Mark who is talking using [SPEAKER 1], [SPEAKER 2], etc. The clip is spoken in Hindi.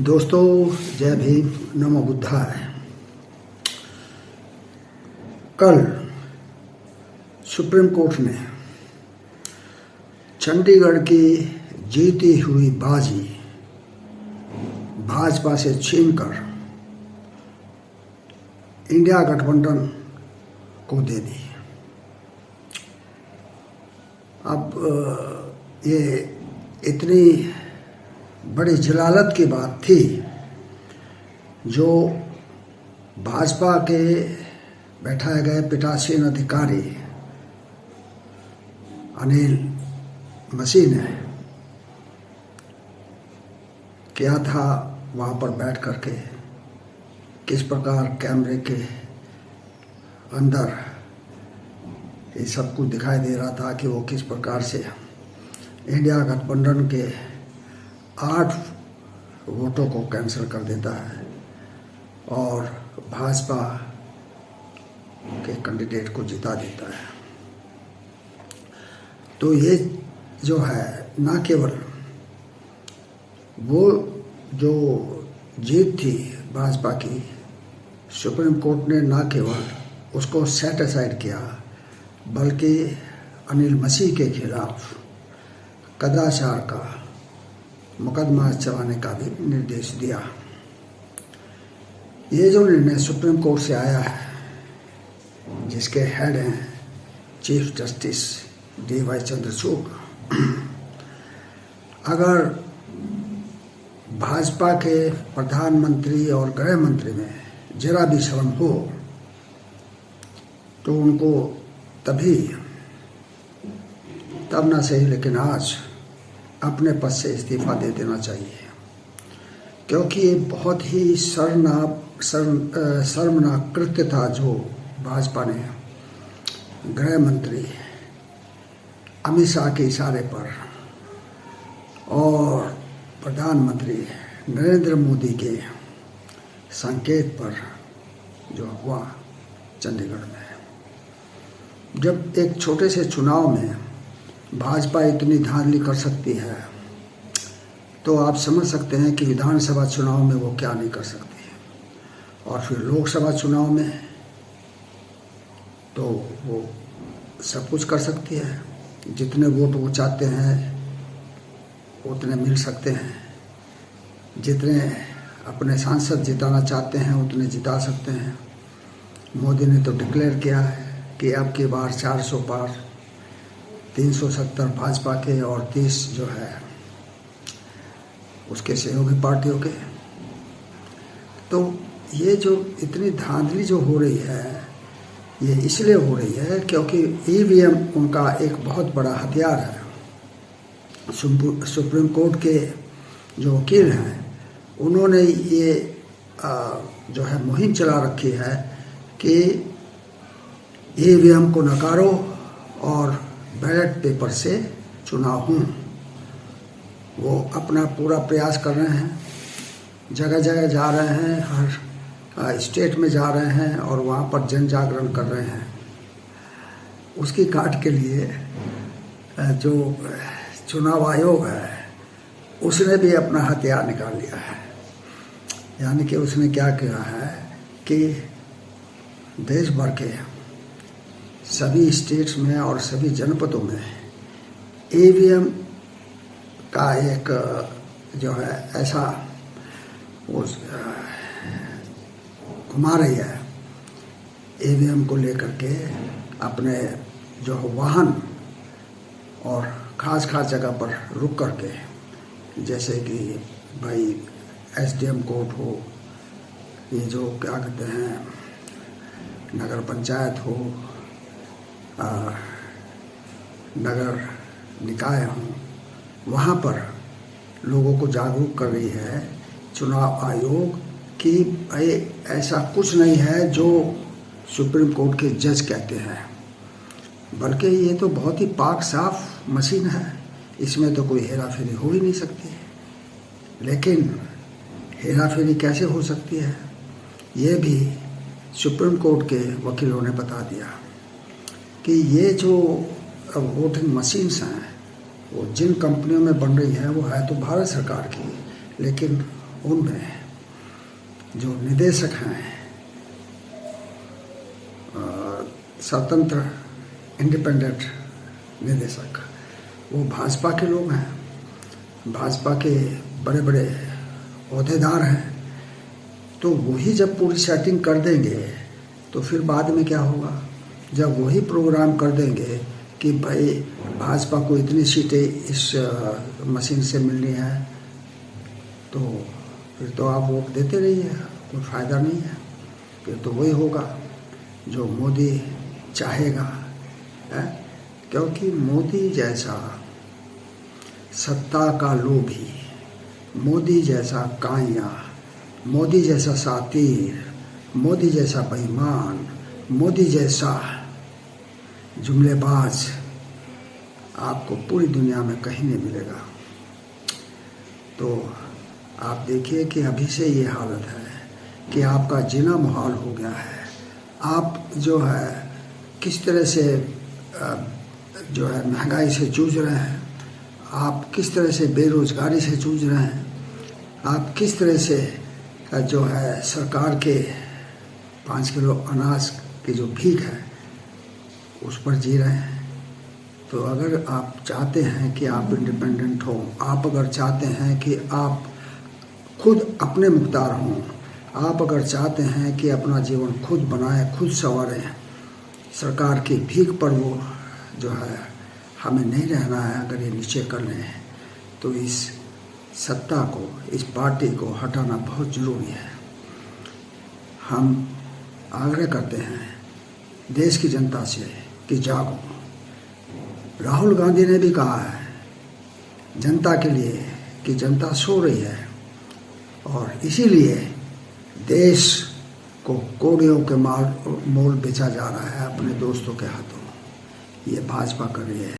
[SPEAKER 1] दोस्तों, जय भीम, नमो बुद्धाय। कल सुप्रीम कोर्ट ने चंडीगढ़ की जीती हुई बाजी भाजपा से छीनकर इंडिया गठबंधन को दे दी। अब ये इतनी बड़ी जलालत की बात थी जो भाजपा के बैठाए गए पीठासीन अधिकारी अनिल मसीह ने किया था। वहाँ पर बैठ करके किस प्रकार कैमरे के अंदर ये सब कुछ दिखाई दे रहा था कि वो किस प्रकार से इंडिया गठबंधन के 8 वोटों को कैंसिल कर देता है और भाजपा के कैंडिडेट को जिता देता है। तो ये जो है, ना केवल वो जो जीत थी भाजपा की, सुप्रीम कोर्ट ने ना केवल उसको सेट असाइड किया बल्कि अनिल मसीह के खिलाफ कदाचार का मुकदमा चलाने का भी निर्देश दिया। ये जो निर्णय सुप्रीम कोर्ट से आया है, जिसके हेड हैं चीफ जस्टिस DY चंद्रचूड़, अगर भाजपा के प्रधानमंत्री और गृह मंत्री में जरा भी शर्म हो तो उनको तब ना सही लेकिन आज अपने पद से इस्तीफा दे देना चाहिए, क्योंकि ये बहुत ही शर्मनाक कृत्य था जो भाजपा ने गृह मंत्री अमित शाह के इशारे पर और प्रधानमंत्री नरेंद्र मोदी के संकेत पर जो हुआ चंडीगढ़ में। जब एक छोटे से चुनाव में भाजपा इतनी धांधली कर सकती है तो आप समझ सकते हैं कि विधानसभा चुनाव में वो क्या नहीं कर सकती है। और फिर लोकसभा चुनाव में तो वो सब कुछ कर सकती है। जितने वोट वो चाहते हैं उतने मिल सकते हैं, जितने अपने सांसद जिताना चाहते हैं उतने जिता सकते हैं। मोदी ने तो डिक्लेयर किया है कि अब की बार 400 पार, 370 भाजपा के और 30 जो है उसके सहयोगी पार्टियों के। तो ये जो इतनी धांधली जो हो रही है, ये इसलिए हो रही है क्योंकि EVM उनका एक बहुत बड़ा हथियार है। सुप्रीम कोर्ट के जो वकील हैं उन्होंने ये जो है मुहिम चला रखी है कि EVM को नकारो और बैलेट पेपर से चुनाव हों। वो अपना पूरा प्रयास कर रहे हैं, जगह जगह जा रहे हैं, हर स्टेट में जा रहे हैं और वहाँ पर जन जागरण कर रहे हैं। उसकी काट के लिए जो चुनाव आयोग है उसने भी अपना हथियार निकाल लिया है। यानी कि उसने क्या किया है कि देश भर के सभी स्टेट्स में और सभी जनपदों में EVM का एक जो है ऐसा वो घुमा रही है EVM को लेकर के अपने जो वाहन और खास जगह पर रुक करके, जैसे कि भाई SDM कोर्ट हो, ये जो क्या कहते हैं नगर पंचायत हो, नगर निकाय हो, वहाँ पर लोगों को जागरूक कर रही है चुनाव आयोग कि भाई ऐसा कुछ नहीं है जो सुप्रीम कोर्ट के जज कहते हैं, बल्कि ये तो बहुत ही पाक साफ मशीन है, इसमें तो कोई हेरा फेरी हो ही नहीं सकती। लेकिन हेरा फेरी कैसे हो सकती है, ये भी सुप्रीम कोर्ट के वकीलों ने बता दिया कि ये जो वोटिंग मशीन्स हैं वो जिन कंपनियों में बन रही है वो है तो भारत सरकार की, लेकिन उनमें जो निदेशक हैं, स्वतंत्र इंडिपेंडेंट निदेशक, वो भाजपा के लोग हैं, भाजपा के बड़े बड़े ओहदेदार हैं। तो वही जब पूरी सेटिंग कर देंगे तो फिर बाद में क्या होगा? जब वही प्रोग्राम कर देंगे कि भाई भाजपा को इतनी सीटें इस मशीन से मिलनी है, तो फिर तो आप वोट देते रहिए, कोई फ़ायदा नहीं है। फिर तो वही होगा जो मोदी चाहेगा, है? क्योंकि मोदी जैसा सत्ता का लोभी, मोदी जैसा काया, मोदी जैसा सातिर, मोदी जैसा बेईमान, मोदी जैसा जुमलेबाज आपको पूरी दुनिया में कहीं नहीं मिलेगा। तो आप देखिए कि अभी से ये हालत है कि आपका जीना मुहाल हो गया है। आप जो है किस तरह से जो है महंगाई से जूझ रहे हैं, आप किस तरह से बेरोजगारी से जूझ रहे हैं, आप किस तरह से जो है सरकार के 5 किलो अनाज की जो भीख है उस पर जी रहे हैं। तो अगर आप चाहते हैं कि आप इंडिपेंडेंट हो, आप अगर चाहते हैं कि आप खुद अपने मुख्तार हों, आप अगर चाहते हैं कि अपना जीवन खुद बनाएं, खुद संवारें, सरकार की भीख पर वो जो है हमें नहीं रहना है, अगर ये नीचे कर लें तो इस सत्ता को, इस पार्टी को हटाना बहुत ज़रूरी है। हम आग्रह करते हैं देश की जनता से कि जागो। राहुल गांधी ने भी कहा है जनता के लिए कि जनता सो रही है, और इसीलिए देश को कोड़ियों के मोल बेचा जा रहा है अपने दोस्तों के हाथों। ये भाजपा कर रही है।